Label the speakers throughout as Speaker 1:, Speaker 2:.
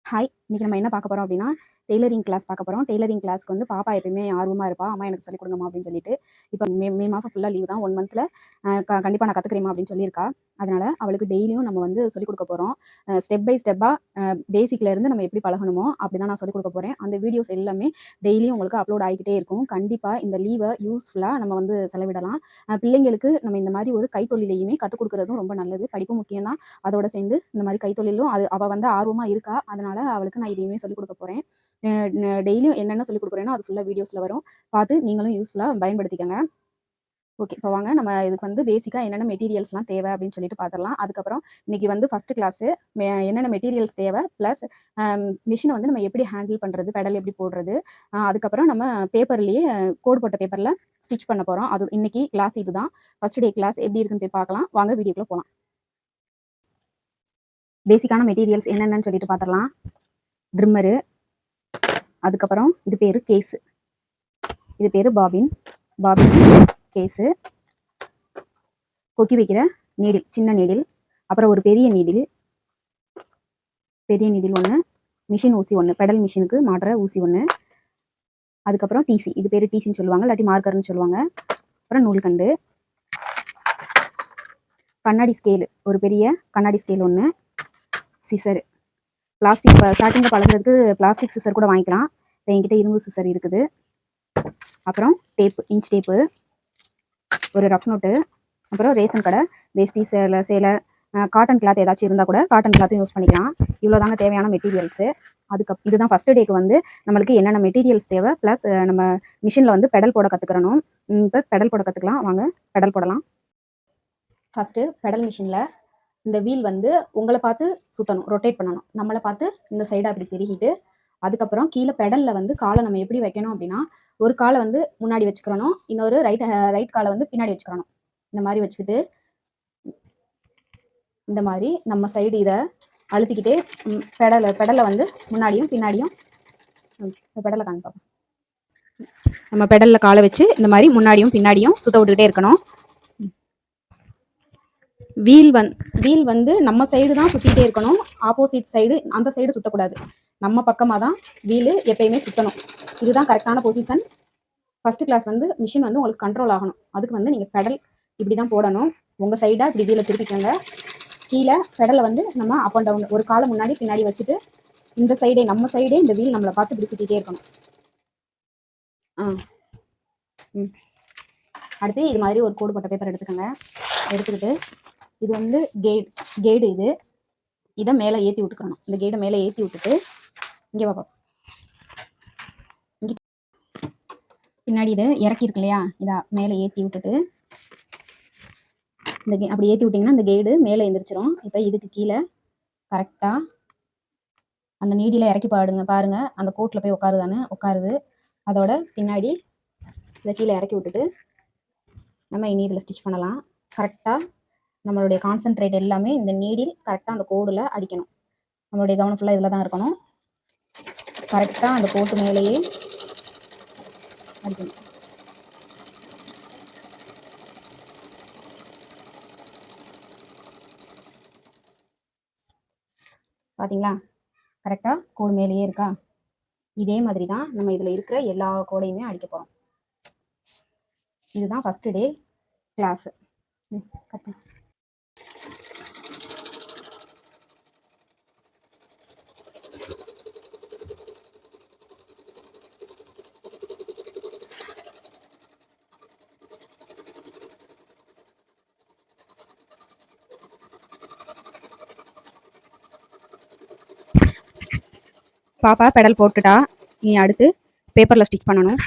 Speaker 1: Hi! இன்னைக்கு நம்ம என்ன பார்க்க போறோம் அப்படின்னா, டெய்லரிங் கிளாஸ் பார்க்க போறோம். டெய்லரிங் கிளாஸ்க்கு வந்து பாப்பா எப்பயுமே ஆர்வமா இருப்பா. அம்மா எனக்கு சொல்லிக் குடுங்கம்மா அப்படின்னு சொல்லிட்டு. இப்ப மே மே மாசம் ஃபுல்லா லீவ் தான். 1 மந்த்ல கண்டிப்பா நான் கத்துக்கிறேன்ம்மா அப்படின்னு சொல்லியிருக்கா. அதனால அவளுக்கு டெய்லியும் நம்ம வந்து சொல்லிக் குடுக்க போறோம். ஸ்டெப் பை ஸ்டெப்பா பேசிக்ல இருந்து நம்ம எப்படி பழகணுமோ அப்படிதான் நான் சொல்லிக் குடுக்க போறேன். அந்த வீடியோஸ் எல்லாமே டெய்லியும் உங்களுக்கு அப்லோட் ஆகிக்கிட்டே இருக்கும். கண்டிப்பா இந்த லீவ யூஸ்ஃபுல்லா நம்ம வந்து செலவிடலாம். பிள்ளைங்களுக்கு நம்ம இந்த மாரி ஒரு கைத்தொழிலையுமே கத்துக் குடுக்குறதும் ரொம்ப நல்லது. படிப்பு முக்கியம் தான். அதோட சேர்ந்து இந்த மாரி கைத்தொழிலும் அவ வந்து ஆர்வமா இருக்கா. அதனால அவளுக்கு நான் இதையுமே சொல்லிக் குடுக்க போறேன். அ டெய்லியும் என்னென்ன சொல்லிக் குடுக்குறேனோ அது ஃபுல்லா வீடியோஸ்ல வரும். பார்த்து நீங்களும் யூஸ்ஃபுல்லா பயன்படுத்திக்கங்க. ஓகே. இப்போ வாங்க நம்ம இதுக்கு வந்து பேசிக்கா என்னென்ன மெட்டீரியல்ஸ்லாம் தேவை அப்படின்னு சொல்லிட்டு பார்த்துடலாம். அதுக்கப்புறம் இன்னைக்கு வந்து ஃபர்ஸ்ட் கிளாஸு என்னென்ன மெட்டீரியல்ஸ் தேவை, பிளஸ் மிஷின வந்து நம்ம எப்படி ஹேண்டில் பண்றது, பெடல் எப்படி போடுறது, அதுக்கப்புறம் நம்ம பேப்பர்லயே கோடு போட்ட பேப்பர்ல ஸ்டிச் பண்ண போறோம். அது இன்னைக்கு கிளாஸ் இதுதான். ஃபர்ஸ்ட் டே கிளாஸ் எப்படி இருக்குன்னு போய் பார்க்கலாம். வாங்க வீடியோக்குள்ள போலாம். பேசிக்கான மெட்டீரியல்ஸ் என்னென்னு சொல்லிட்டு பார்த்துடலாம். ட்ரிம்மரு, அதுக்கப்புறம் இது பேரு கேஸு, இது பேரு பாபின், கேஸு, கொக்கி வைக்கிற நீடில், சின்ன நீடில், அப்புறம் ஒரு பெரிய நீடில் ஒன்று, மிஷின் ஊசி ஒன்று, பெடல் மிஷினுக்கு மாட்டுற ஊசி ஒன்று, அதுக்கப்புறம் டிசி, இது பேரு டிசின்னு சொல்லுவாங்க, இல்லாட்டி மார்க்கர்னு சொல்லுவாங்க. அப்புறம் நூல்கண்டு, கண்ணாடி ஸ்கேலு, ஒரு பெரிய கண்ணாடி ஸ்கேல் ஒன்று, சிசரு, பிளாஸ்டிக் ஸ்டார்டிங்கில் பழகிறதுக்கு பிளாஸ்டிக் சிசர் கூட வாங்கிக்கலாம். இப்போ என்கிட்ட இரும்பு சிசர் இருக்குது. அப்புறம் டேப்பு, இன்ச் டேப்பு, ஒரு ரஃப் நோட்டு, அப்புறம் ரேஷன் கடை வேஷ்டி, சேலை, காட்டன் கிளாத் ஏதாச்சும் இருந்தால் கூட காட்டன் கிளாத்தும் யூஸ் பண்ணிக்கலாம். இவ்வளோ தாங்க தேவையான மெட்டீரியல்ஸு. இதுதான் ஃபஸ்ட்டு டேக்கு வந்து நம்மளுக்கு என்னென்ன மெட்டீரியல்ஸ் தேவை, ப்ளஸ் நம்ம மிஷினில் வந்து பெடல் போட கற்றுக்கிறணும். இப்போ பெடல் போட கற்றுக்கலாம். வாங்க பெடல் போடலாம். ஃபஸ்ட்டு பெடல் மிஷினில் இந்த வீல் வந்து உங்களை பார்த்து சுற்றணும், ரொட்டேட் பண்ணணும். நம்மளை பார்த்து இந்த சைடை அப்படி திருகிட்டு, அதுக்கப்புறம் கீழே பெடலில் வந்து காலை நம்ம எப்படி வைக்கணும் அப்படின்னா, ஒரு காலை வந்து முன்னாடி வச்சுக்கிறணும், இன்னொரு ரைட் காலை வந்து பின்னாடி வச்சுக்கிறணும். இந்த மாதிரி வச்சுக்கிட்டு இந்த மாதிரி நம்ம சைடு இதை அழுத்திக்கிட்டே பெடலை வந்து முன்னாடியும் பின்னாடியும் பெடலை காமிப்போம். நம்ம பெடலில் காலை வச்சு இந்த மாதிரி முன்னாடியும் பின்னாடியும் சுத்த விட்டுக்கிட்டே இருக்கணும். வீல் வந்து நம்ம சைடு தான் சுற்றிக்கிட்டே இருக்கணும். ஆப்போசிட் சைடு, அந்த சைடு சுற்றக்கூடாது. நம்ம பக்கமாக தான் வீல் எப்பயுமே சுற்றணும். இதுதான் கரெக்டான பொசிஷன். ஃபஸ்ட்டு கிளாஸ் வந்து மிஷின் வந்து உங்களுக்கு கண்ட்ரோல் ஆகணும். அதுக்கு வந்து நீங்கள் பெடல் இப்படி தான் போடணும். உங்கள் சைடாக இப்படி வீலை திருப்பிக்கோங்க. கீழே பெடலை வந்து நம்ம அப் அண்ட் டவுன் ஒரு காலை முன்னாடி பின்னாடி வச்சுட்டு இந்த சைடே, நம்ம சைடே இந்த வீல் நம்மளை பார்த்து இப்படி சுற்றிட்டே இருக்கணும். அடுத்து இது மாதிரி ஒரு கோடு போட்ட பேப்பர் எடுத்துக்கோங்க. எடுத்துக்கிட்டு இது வந்து கேடு இதை மேலே ஏற்றி விட்டுக்கணும். இந்த கேடை மேலே ஏற்றி விட்டுட்டு இங்கே பார்ப்போம். இங்கே பின்னாடி இது இறக்கிருக்கு இல்லையா, இதை மேலே ஏற்றி விட்டுட்டு அப்படி ஏற்றி விட்டிங்கன்னா இந்த கேடு மேலே எழுந்திரிச்சிரும். இப்போ இதுக்கு கீழே கரெக்டாக அந்த நீடியில் இறக்கி பாருங்க அந்த கோட்டில் போய் உட்காருது. அதோட பின்னாடி இதை கீழே இறக்கி விட்டுட்டு நம்ம இனி இதில் ஸ்டிச் பண்ணலாம். கரெக்டாக நம்மளுடைய கான்சன்ட்ரேட் எல்லாமே இந்த நீடில் கரெக்டாக அந்த கோடில் அடிக்கணும். நம்மளுடைய கவனம் ஃபுல்லாக இதில் தான் இருக்கணும். கரெக்டாக அந்த கோட்டு மேலேயே அடிக்கணும். பார்த்தீங்களா, கரெக்டாக கோடு மேலேயே இருக்கா. இதே மாதிரி தான் நம்ம இதில் இருக்கிற எல்லா கோடையுமே அடிக்க போகிறோம். இதுதான் ஃபஸ்ட்டு டே கிளாஸு. பாப்பா பெடல் போட்டுட்டா. நீ அடுத்து பேப்பரில் ஸ்டிச் பண்ணணும்.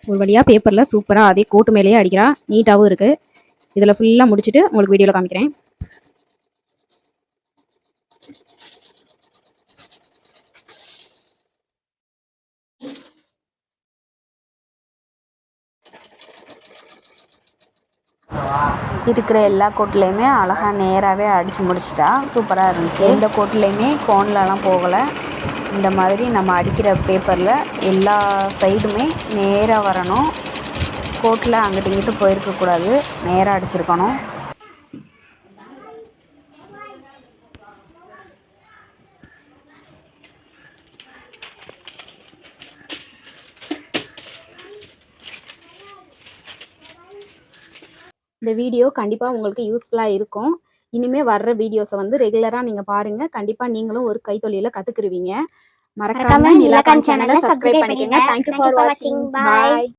Speaker 1: ஒரு வழியாக பேப்பரில் சூப்பராக அதே கோட்டு மேலேயே அடிக்கிறா. நீட்டாகவும் இருக்குது. இதில் ஃபுல்லாக முடிச்சுட்டு உங்களுக்கு வீடியோவில் காமிக்கிறேன்.
Speaker 2: இருக்கிற எல்லா கோட்லேயுமே அழகாக நேராகவே அடித்து முடிச்சிட்டா. சூப்பராக இருந்துச்சு. எந்த கோட்லேயுமே கோன்லலாம் போகலை. இந்த மாதிரி நம்ம அடிக்கிற பேப்பரில் எல்லா சைடுமே நேராக வரணும். கோட்டில் அங்கிட்டு இங்கிட்டு போயிருக்கக்கூடாது. நேராக அடிச்சிருக்கணும்.
Speaker 1: இந்த வீடியோ கண்டிப்பாக உங்களுக்கு யூஸ்ஃபுல்லாக இருக்கும். இனிமேல் வர்ற வீடியோஸை வந்து ரெகுலராக நீங்கள் பாருங்கள். கண்டிப்பாக நீங்களும் ஒரு கைத்தொழிலை கற்றுக்குருவீங்க. மறக்காம நிலாகான் சேனலை சப்ஸ்கிரைப் பண்ணிக்கோங்க. தேங்க்யூ ஃபார் வாட்சிங். பாய்.